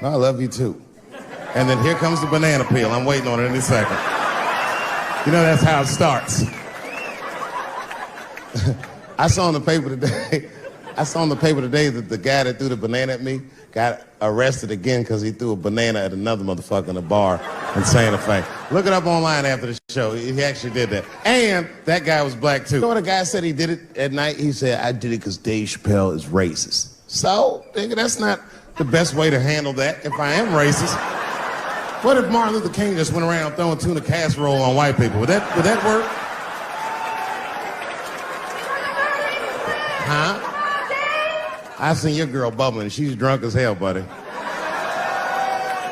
I love you too. And then here comes the banana peel. I'm waiting on it any second. You know, that's how it starts. I saw in the paper today that the guy that threw the banana at me got arrested again because he threw a banana at another motherfucker in a bar in Santa Fe. Look it up online after the show. He actually did that. And that guy was black too. You know what the guy said he did it at night? He said, I did it because Dave Chappelle is racist. So, nigga, that's not the best way to handle that if I am racist. What if Martin Luther King just went around throwing tuna casserole on white people? Would that work? Huh? I seen your girl bubbling. She's drunk as hell, buddy.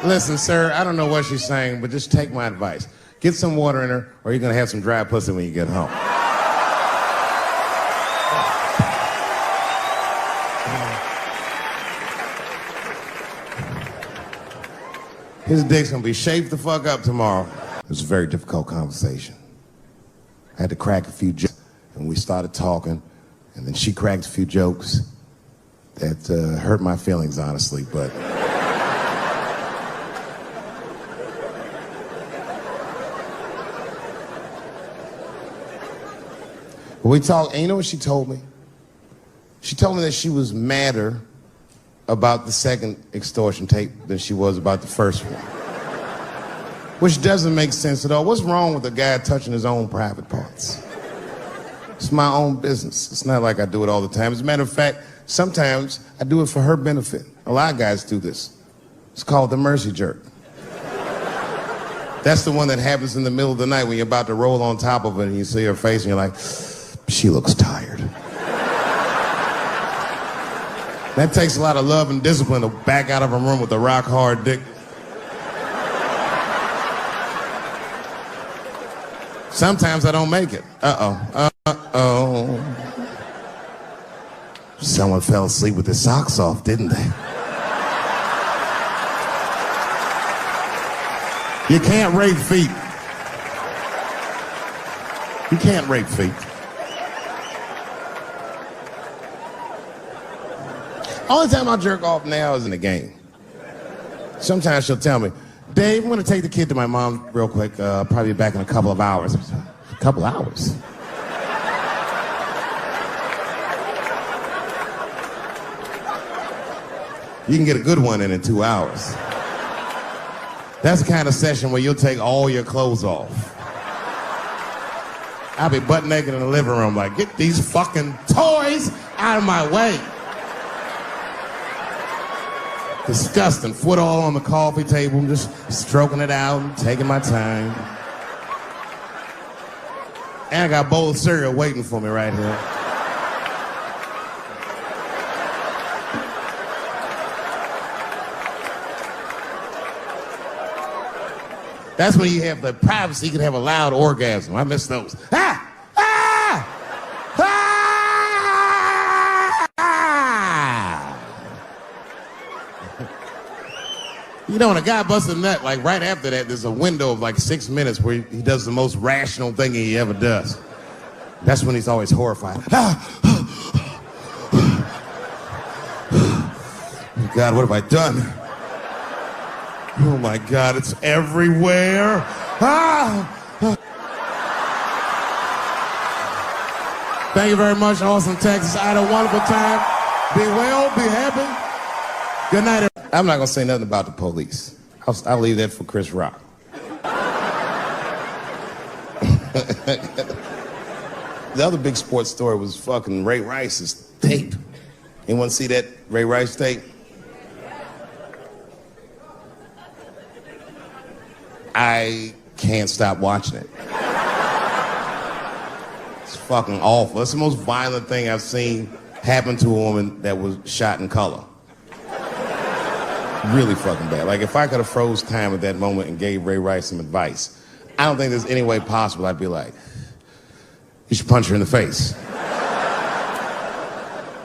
Listen, sir, I don't know what she's saying, but just take my advice. Get some water in her, or you're gonna have some dry pussy when you get home. His dick's gonna be shaped the fuck up tomorrow. It was a very difficult conversation. I had to crack a few jokes, and we started talking, and then she cracked a few jokes that hurt my feelings, honestly, but... we talked, and you know what she told me? She told me that she was madder about the second extortion tape than she was about the first one. Which doesn't make sense at all. What's wrong with a guy touching his own private parts? It's my own business. It's not like I do it all the time. As a matter of fact, sometimes I do it for her benefit. A lot of guys do this. It's called the mercy jerk. That's the one that happens in the middle of the night when you're about to roll on top of it and you see her face and you're like, she looks tired. That takes a lot of love and discipline to back out of a room with a rock hard dick. Sometimes I don't make it. Uh-oh. Someone fell asleep with their socks off, didn't they? You can't rape feet. You can't rape feet. Only time I jerk off now is in the game. Sometimes she'll tell me, Dave, I'm going to take the kid to my mom real quick. Probably be back in a couple of hours. A couple hours? You can get a good one in 2 hours. That's the kind of session where you'll take all your clothes off. I'll be butt naked in the living room like, get these fucking toys out of my way. Disgusting. Foot all on the coffee table, just stroking it out, taking my time. And I got a bowl of cereal waiting for me right here. That's when you have the privacy, you can have a loud orgasm. I miss those. Ah! Ah! Ah! You know, when a guy busts a nut, like right after that, there's a window of like 6 minutes where he does the most rational thing he ever does. That's when he's always horrified. Oh God, what have I done? Oh my God, it's everywhere. Ah! Thank you very much, Austin, Texas. I had a wonderful time. Be well, be happy. Good night. I'm not gonna say nothing about the police. I'll leave that for Chris Rock. The other big sports story was fucking Ray Rice's tape. Anyone see that Ray Rice tape? I can't stop watching it. It's fucking awful. It's the most violent thing I've seen happen to a woman that was shot in color. Really fucking bad. Like, if I could have froze time at that moment and gave Ray Rice some advice, I don't think there's any way possible I'd be like, you should punch her in the face.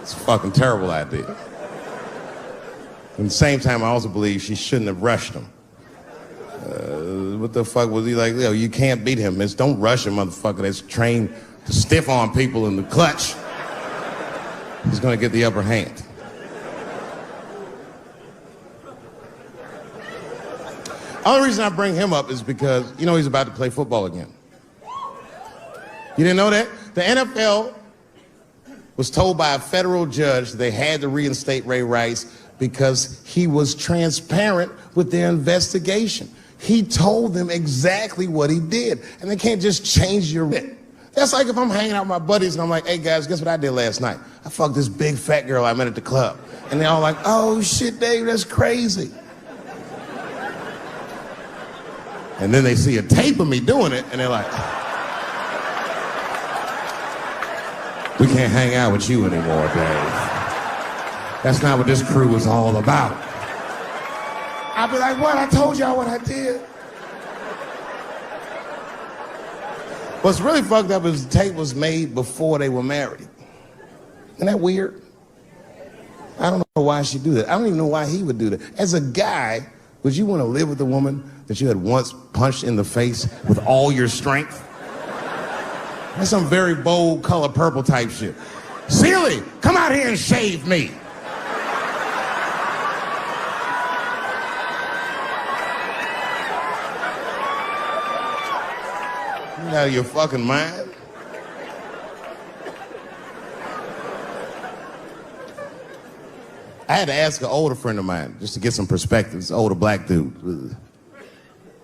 It's a fucking terrible idea. At the same time, I also believe she shouldn't have rushed him. What the fuck was he like? Yo, you can't beat him. It's don't rush a motherfucker that's trained to stiff arm people in the clutch. He's gonna get the upper hand. Only reason I bring him up is because, you know, he's about to play football again. You didn't know that? The NFL was told by a federal judge they had to reinstate Ray Rice because he was transparent with their investigation. He told them exactly what he did, and they can't just change your writ. That's like if I'm hanging out with my buddies and I'm like, hey guys, guess what I did last night? I fucked this big fat girl I met at the club. And they're all like, oh shit, Dave, that's crazy. And then they see a tape of me doing it, and they're like, we can't hang out with you anymore, Dave. That's not what this crew is all about. I'll be like, what? I told y'all what I did. What's really fucked up is the tape was made before they were married. Isn't that weird? I don't know why she'd do that. I don't even know why he would do that. As a guy, would you want to live with a woman that you had once punched in the face with all your strength? That's some very bold Color Purple type shit. Seeley, come out here and shave me. You out of your fucking mind? I had to ask an older friend of mine just to get some perspective. This older black dude.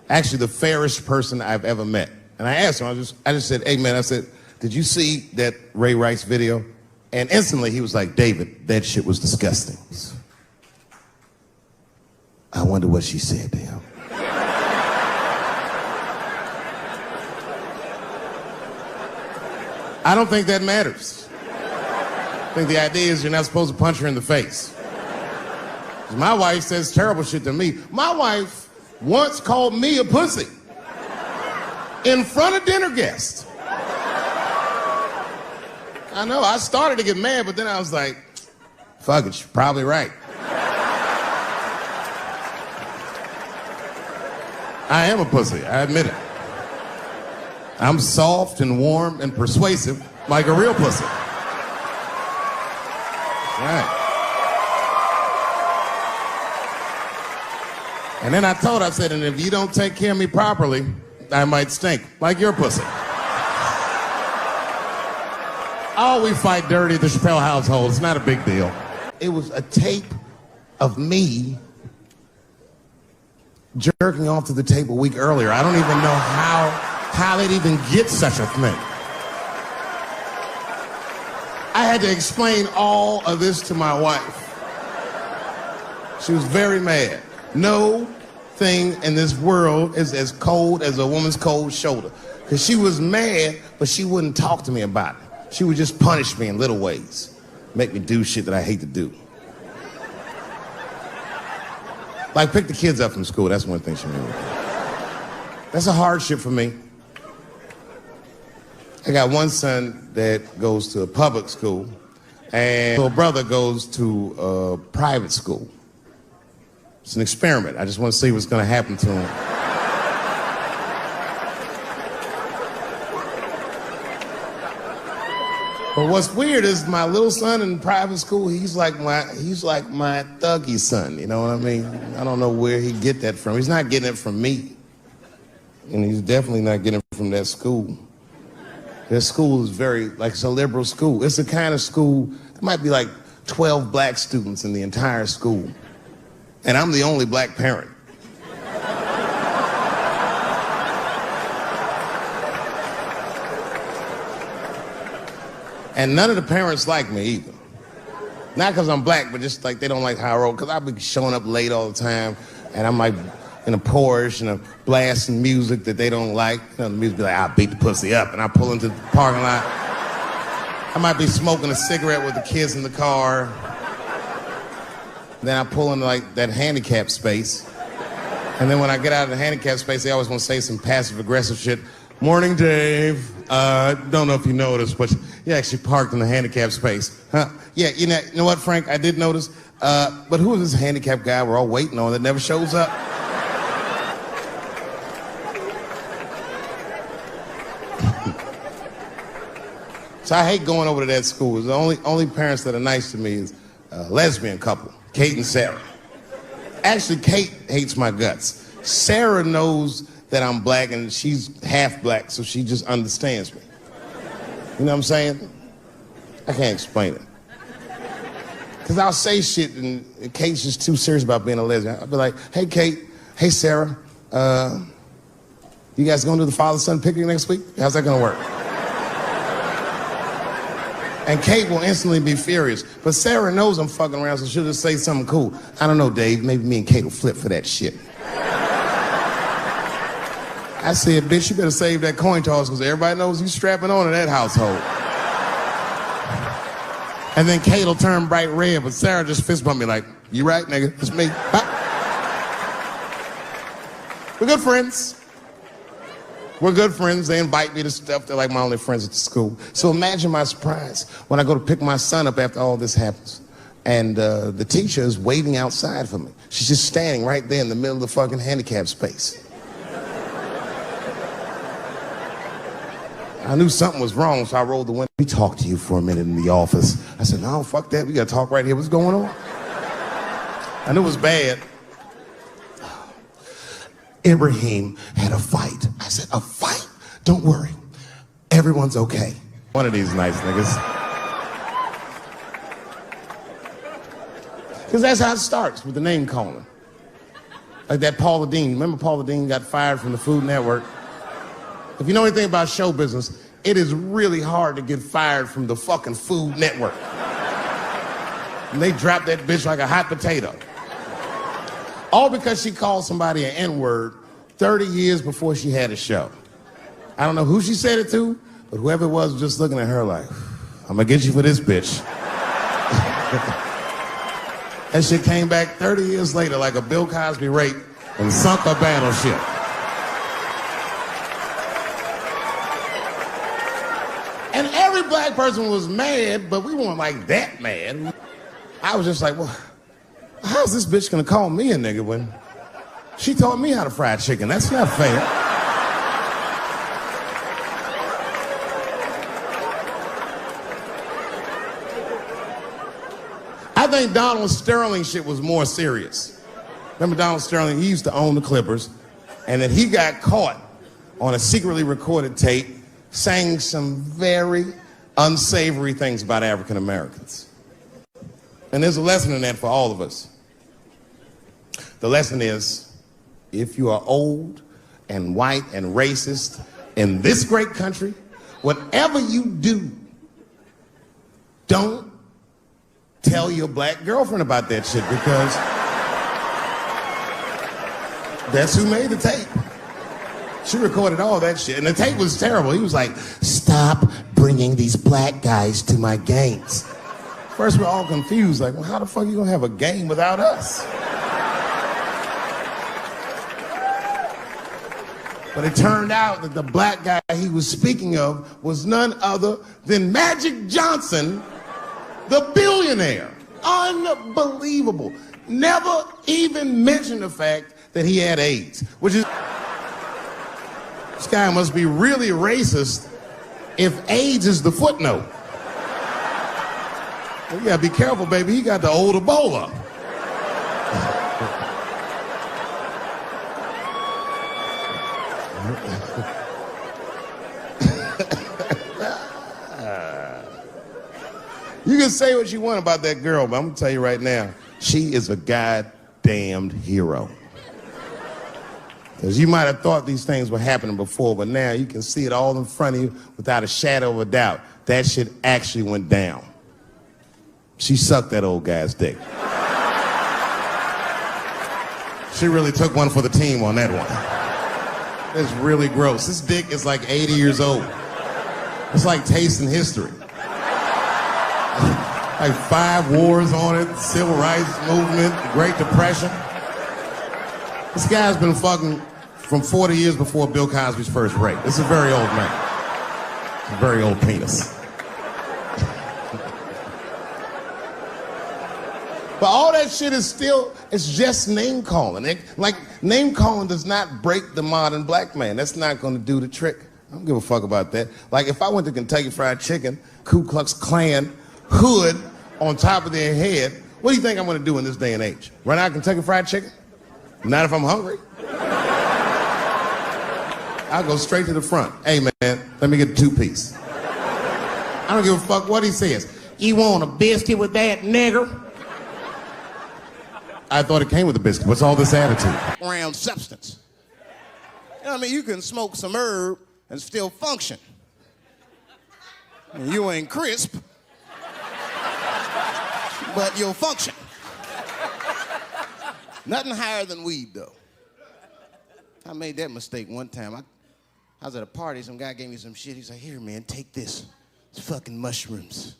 Actually, the fairest person I've ever met. And I asked him, I just said, hey man, I said, did you see that Ray Rice video? And instantly he was like, David, that shit was disgusting. I wonder what she said to him. I don't think that matters. I think the idea is you're not supposed to punch her in the face. My wife says terrible shit to me. My wife once called me a pussy in front of dinner guests. I know, I started to get mad, but then I was like, fuck it, she's probably right. I am a pussy, I admit it. I'm soft and warm and persuasive like a real pussy. Right. And then I told her, I said, and if you don't take care of me properly, I might stink like your pussy. Oh, we fight dirty at the Chappelle household. It's not a big deal. It was a tape of me jerking off to the tape a week earlier. I don't even know how they'd even get such a thing. I had to explain all of this to my wife. She was very mad. No thing in this world is as cold as a woman's cold shoulder. Because she was mad, but she wouldn't talk to me about it. She would just punish me in little ways. Make me do shit that I hate to do. Like pick the kids up from school, that's one thing she made me do. That's a hardship for me. I got one son that goes to a public school, and my brother goes to a private school. It's an experiment. I just want to see what's going to happen to him. But what's weird is my little son in private school, he's like my thuggy son, you know what I mean? I don't know where he get that from. He's not getting it from me. And he's definitely not getting it from that school. That school is it's a liberal school. It's the kind of school, there might be like 12 black students in the entire school. And I'm the only black parent. And none of the parents like me either. Not because I'm black, but just like they don't like how I roll. Because I be showing up late all the time, and I'm like in a Porsche and a blasting music that they don't like. You know, the music be like, I'll beat the pussy up, and I pull into the parking lot. I might be smoking a cigarette with the kids in the car. Then I pull into like that handicap space. And then when I get out of the handicap space, they always want to say some passive aggressive shit. Morning, Dave. Don't know if you noticed, but you actually parked in the handicap space. Huh? Yeah, you know what, Frank? I did notice. But who is this handicapped guy we're all waiting on that never shows up? So I hate going over to that school. The only parents that are nice to me is a lesbian couple, Kate and Sarah. Actually, Kate hates my guts. Sarah knows that I'm black and she's half black, so she just understands me. You know what I'm saying? I can't explain it. Because I'll say shit and Kate's just too serious about being a lesbian. I'll be like, hey, Kate, hey, Sarah, you guys going to do the father-son picnic next week? How's that going to work? And Kate will instantly be furious. But Sarah knows I'm fucking around, so she'll just say something cool. I don't know, Dave, maybe me and Kate will flip for that shit. I said, bitch, you better save that coin toss because everybody knows you strapping on in that household. And then Kate will turn bright red, but Sarah just fist bump me like, you right, nigga? It's me. We're good friends. We're good friends. They invite me to stuff. They're like my only friends at the school. So imagine my surprise when I go to pick my son up after all this happens. And the teacher is waiting outside for me. She's just standing right there in the middle of the fucking handicap space. I knew something was wrong, so I rolled the window. We talked to you for a minute in the office. I said, no, fuck that. We got to talk right here. What's going on? I knew it was bad. Ibrahim had a fight. I said, a fight? Don't worry. Everyone's okay. One of these nice niggas. Because that's how it starts, with the name calling. Like that Paula Deen. Remember Paula Deen got fired from the Food Network? If you know anything about show business, it is really hard to get fired from the fucking Food Network. And they dropped that bitch like a hot potato. All because she called somebody an N-word 30 years before she had a show. I don't know who she said it to, but whoever it was just looking at her like, I'm gonna get you for this bitch. That shit came back 30 years later like a Bill Cosby rape and sunk a battleship. And every black person was mad, but we weren't like that mad. I was just like, well, how's this bitch gonna call me a nigga when she taught me how to fry chicken? That's not fair. I think Donald Sterling shit was more serious. Remember Donald Sterling? He used to own the Clippers, and then he got caught on a secretly recorded tape saying some very unsavory things about African Americans. And there's a lesson in that for all of us. The lesson is, if you are old and white and racist in this great country, whatever you do, don't tell your black girlfriend about that shit, because that's who made the tape. She recorded all that shit, and the tape was terrible. He was like, stop bringing these black guys to my games. First, we're all confused, like, well, how the fuck are you gonna have a game without us? But it turned out that the black guy he was speaking of was none other than Magic Johnson, the billionaire. Unbelievable. Never even mentioned the fact that he had AIDS, which is... This guy must be really racist if AIDS is the footnote. Well, you gotta be careful, baby. He got the old Ebola. You can say what you want about that girl, but I'm gonna tell you right now, she is a goddamned hero. Because you might have thought these things were happening before, but now you can see it all in front of you without a shadow of a doubt. That shit actually went down. She sucked that old guy's dick. She really took one for the team on that one. It's really gross. This dick is like 80 years old. It's like tasting history. Like 5 wars on it, civil rights movement, the Great Depression. This guy's been fucking from 40 years before Bill Cosby's first rape. This is a very old man. It's a very old penis. But all that shit is still, it's just name calling. Like, name calling does not break the modern black man. That's not gonna do the trick. I don't give a fuck about that. Like, if I went to Kentucky Fried Chicken, Ku Klux Klan hood on top of their head, what do you think I'm gonna do in this day and age? Run out Kentucky Fried Chicken? Not if I'm hungry. I'll go straight to the front. Hey, man, let me get a 2-piece. I don't give a fuck what he says. You want a biscuit with that, nigger? I thought it came with a biscuit. What's all this attitude? Round substance. You know what I mean? You can smoke some herb and still function. And you ain't crisp, but you'll function. Nothing higher than weed, though. I made that mistake one time. I was at a party, some guy gave me some shit. He's like, here, man, take this. It's fucking mushrooms.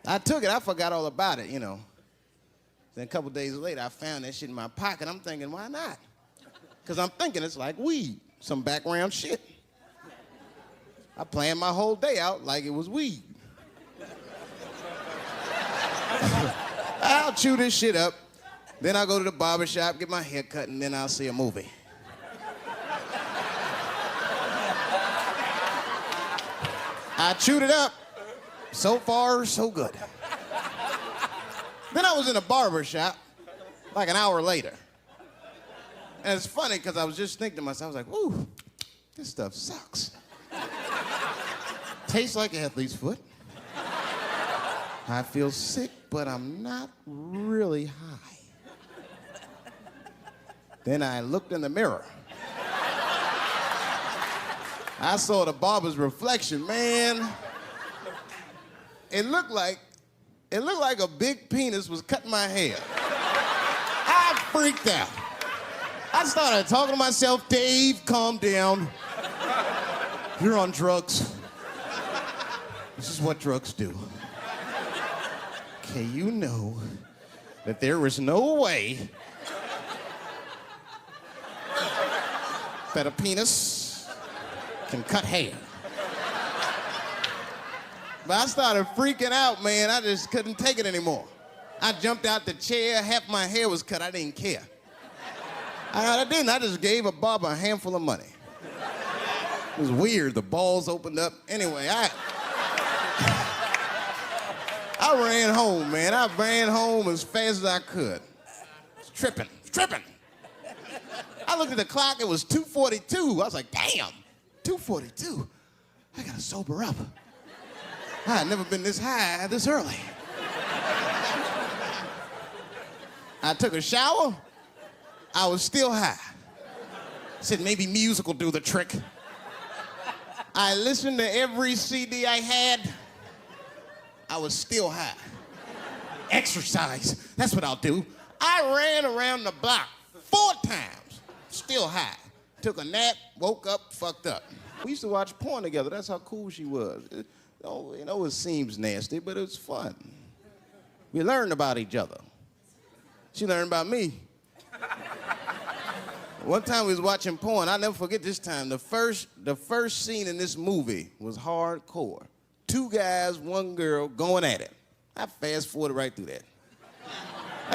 I took it, I forgot all about it, you know. Then a couple days later, I found that shit in my pocket. I'm thinking, why not? Because I'm thinking it's like weed, some background shit. I planned my whole day out like it was weed. I'll chew this shit up, then I'll go to the barber shop, get my hair cut, and then I'll see a movie. I chewed it up. So far, so good. Then I was in a barber shop like an hour later. And it's funny because I was just thinking to myself, I was like, ooh, this stuff sucks. Tastes like athlete's foot. I feel sick, but I'm not really high. Then I looked in the mirror. I saw the barber's reflection, man. It looked like a big penis was cutting my hair. I freaked out. I started talking to myself, Dave, calm down. You're on drugs. This is what drugs do. Okay, you know that there is no way that a penis can cut hair. But I started freaking out, man. I just couldn't take it anymore. I jumped out the chair, half my hair was cut, I didn't care. I didn't, I just gave a barber a handful of money. It was weird, the balls opened up. Anyway, I ran home, man. I ran home as fast as I could. It's tripping. I looked at the clock, it was 2:42. I was like, damn, 2:42. I gotta sober up. I had never been this high this early. I took a shower. I was still high. Said maybe music will do the trick. I listened to every CD I had. I was still high. Exercise, that's what I'll do. I ran around the block 4 times, still high. Took a nap, woke up, fucked up. We used to watch porn together. That's how cool she was. You know, it seems nasty, but it was fun. We learned about each other. She learned about me. One time we was watching porn. I'll never forget this time. The first scene in this movie was hardcore. 2 guys, 1 girl going at it. I fast forwarded right through that.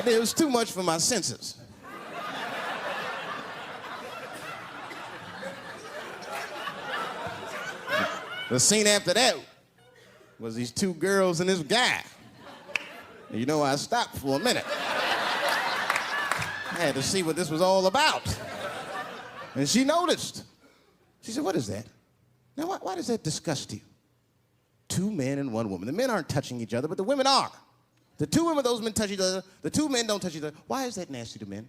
It was too much for my senses. The scene after that was these 2 girls and this guy. And you know, I stopped for a minute. I had to see what this was all about. And she noticed. She said, what is that? Now, why does that disgust you? 2 men and 1 woman. The men aren't touching each other, but the women are. The 2 women, those men touch each other. The 2 men don't touch each other. Why is that nasty to men?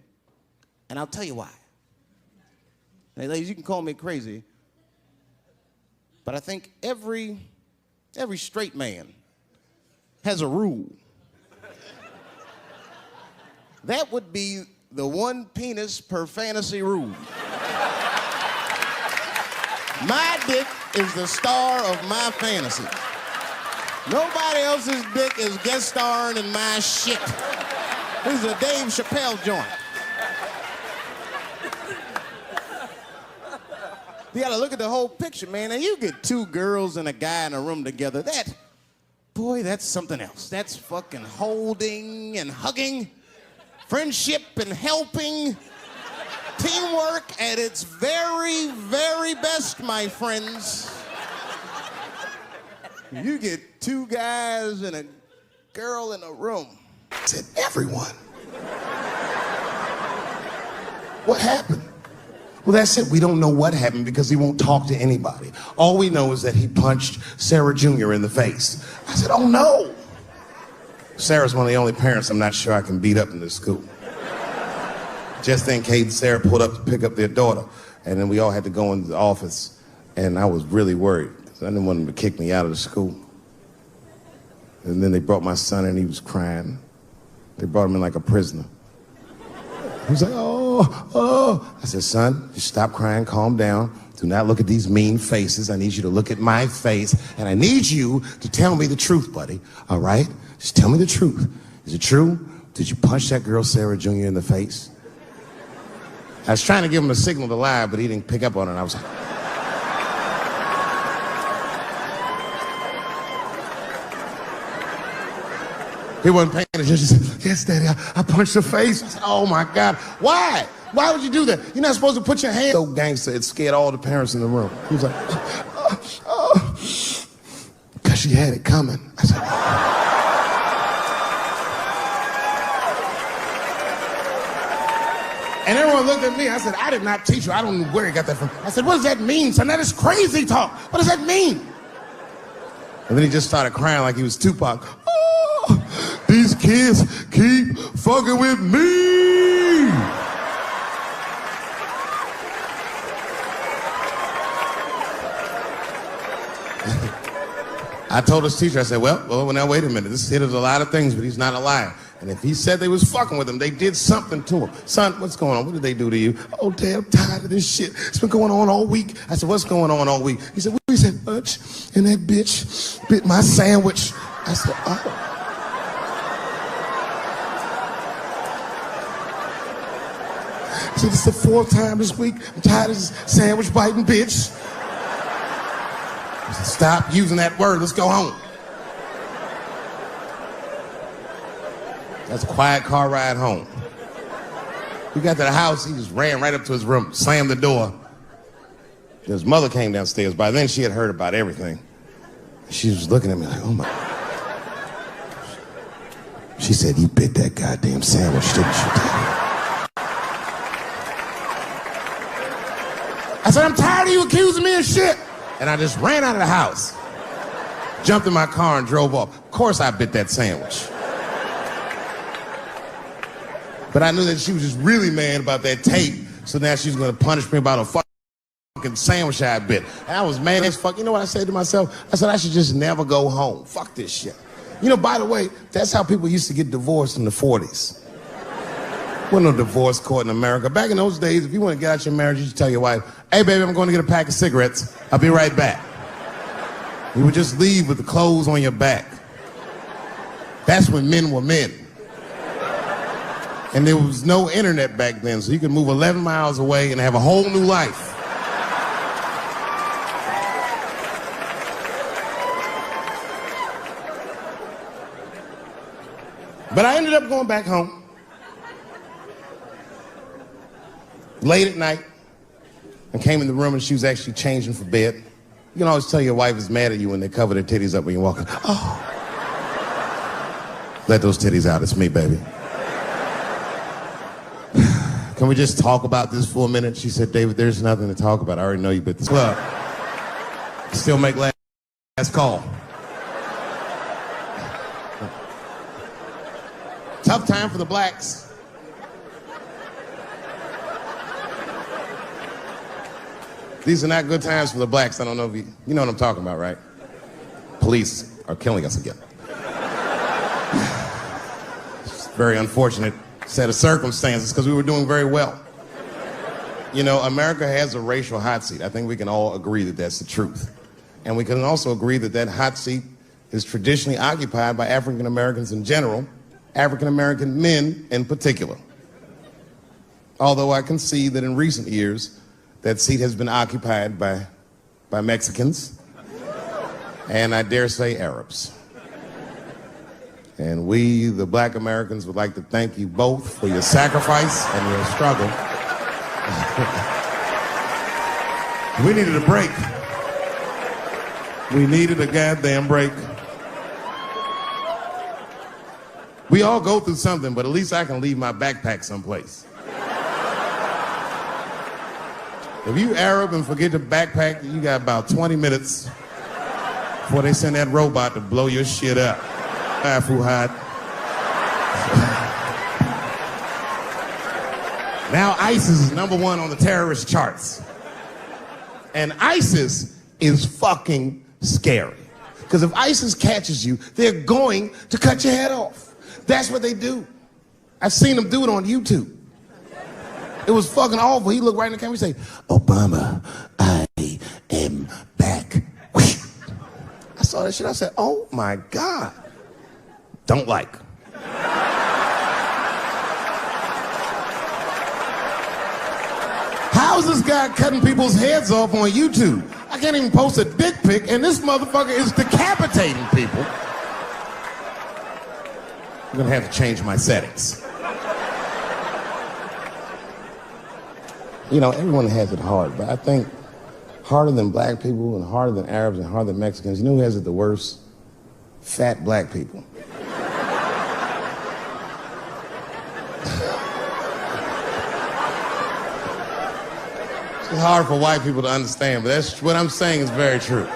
And I'll tell you why. Now, ladies, you can call me crazy, but I think every straight man has a rule. That would be the 1 penis per fantasy rule. My dick is the star of my fantasy. Nobody else's dick is guest starring in my shit. This is a Dave Chappelle joint. You gotta look at the whole picture, man. And you get 2 girls and a guy in a room together. That's something else. That's fucking holding and hugging, friendship and helping, teamwork at its very, very best, my friends. You get 2 guys and a girl in a room. I said, everyone. What happened? Well, that's it. We don't know what happened because he won't talk to anybody. All we know is that he punched Sarah Jr. in the face. I said, oh no. Sarah's one of the only parents I'm not sure I can beat up in this school. Just then, Kate and Sarah pulled up to pick up their daughter, and then we all had to go into the office, and I was really worried because I didn't want them to kick me out of the school. And then they brought my son in, he was crying. They brought him in like a prisoner. He was like, oh. I said, son, just stop crying, calm down. Do not look at these mean faces. I need you to look at my face, and I need you to tell me the truth, buddy, all right? Just tell me the truth. Is it true? Did you punch that girl, Sarah Jr., in the face? I was trying to give him a signal to lie, but he didn't pick up on it. I was like, he wasn't paying attention. He said, yes, Daddy, I punched her face. I said, oh my God, why? Why would you do that? You're not supposed to put your hand. So gangster, it scared all the parents in the room. He was like, because she had it coming. I said, and everyone looked at me. I said, I did not teach you. I don't know where he got that from. I said, what does that mean, son? That is crazy talk. What does that mean? And then he just started crying like he was Tupac. Oh, these kids keep fucking with me. I told his teacher, I said, well, now wait a minute. This kid is a lot of things, but he's not a liar. And if he said they was fucking with him, they did something to him. Son, what's going on? What did they do to you? Oh, Dad, I'm tired of this shit. It's been going on all week. I said, what's going on all week? He said, we said lunch, and that bitch bit my sandwich. I said, oh. He said, it's the fourth time this week. I'm tired of this sandwich biting bitch. I said, stop using that word. Let's go home. That's a quiet car ride home. We got to the house, he just ran right up to his room, slammed the door. His mother came downstairs. By then, she had heard about everything. She was looking at me like, oh my. She said, you bit that goddamn sandwich, didn't you, Daddy? I said, I'm tired of you accusing me of shit. And I just ran out of the house, jumped in my car and drove off. Of course I bit that sandwich. But I knew that she was just really mad about that tape, so now she's gonna punish me about a fucking sandwich I bit. And I was mad as fuck. You know what I said to myself? I said, I should just never go home. Fuck this shit. You know, by the way, that's how people used to get divorced in the 40s. Wasn't no divorce court in America. Back in those days, if you want to get out your marriage, you just tell your wife, hey, baby, I'm going to get a pack of cigarettes. I'll be right back. You would just leave with the clothes on your back. That's when men were men. And there was no internet back then, so you could move 11 miles away and have a whole new life. But I ended up going back home. Late at night, I came in the room and she was actually changing for bed. You can always tell your wife is mad at you when they cover their titties up when you're walking. Oh. Let those titties out, it's me, baby. Can we just talk about this for a minute? She said, David, there's nothing to talk about. I already know you bit this club. Still make last call. Tough time for the blacks. These are not good times for the blacks. I don't know if you know what I'm talking about, right? Police are killing us again. It's very unfortunate set of circumstances because we were doing very well. You know, America has a racial hot seat. I think we can all agree that that's the truth. And we can also agree that that hot seat is traditionally occupied by African Americans in general, African American men in particular. Although I can see that in recent years, that seat has been occupied by Mexicans, and I dare say Arabs. And we, the black Americans, would like to thank you both for your sacrifice and your struggle. We needed a break. We needed a goddamn break. We all go through something, but at least I can leave my backpack someplace. If you Arab and forget to backpack, you got about 20 minutes before they send that robot to blow your shit up. Fuhad. Now ISIS is #1 on the terrorist charts. And ISIS is fucking scary. Because if ISIS catches you, they're going to cut your head off. That's what they do. I've seen them do it on YouTube. It was fucking awful. He looked right in the camera and say, Obama, I am back. I saw that shit. I said, oh my God. Don't like. How's this guy cutting people's heads off on YouTube? I can't even post a dick pic, and this motherfucker is decapitating people. I'm gonna have to change my settings. You know, everyone has it hard, but I think harder than black people and harder than Arabs and harder than Mexicans, you know who has it the worst? Fat black people. It's hard for white people to understand, but that's what I'm saying is very true.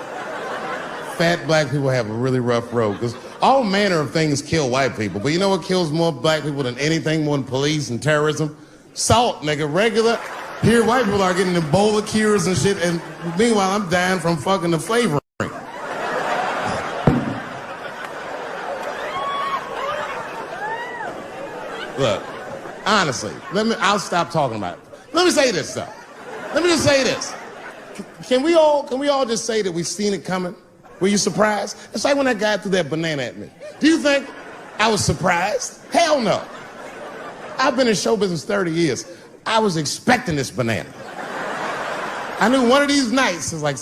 Fat black people have a really rough road because all manner of things kill white people. But you know what kills more black people than anything, more than police and terrorism? Salt, nigga, regular. Here, white people are getting Ebola cures and shit, and meanwhile, I'm dying from fucking the flavoring. Look, honestly, I'll stop talking about it. Let me say this, though. Let me just say this. Can we all just say that we've seen it coming? Were you surprised? It's like when that guy threw that banana at me. Do you think I was surprised? Hell no. I've been in show business 30 years. I was expecting this banana. I knew one of these nights, it's like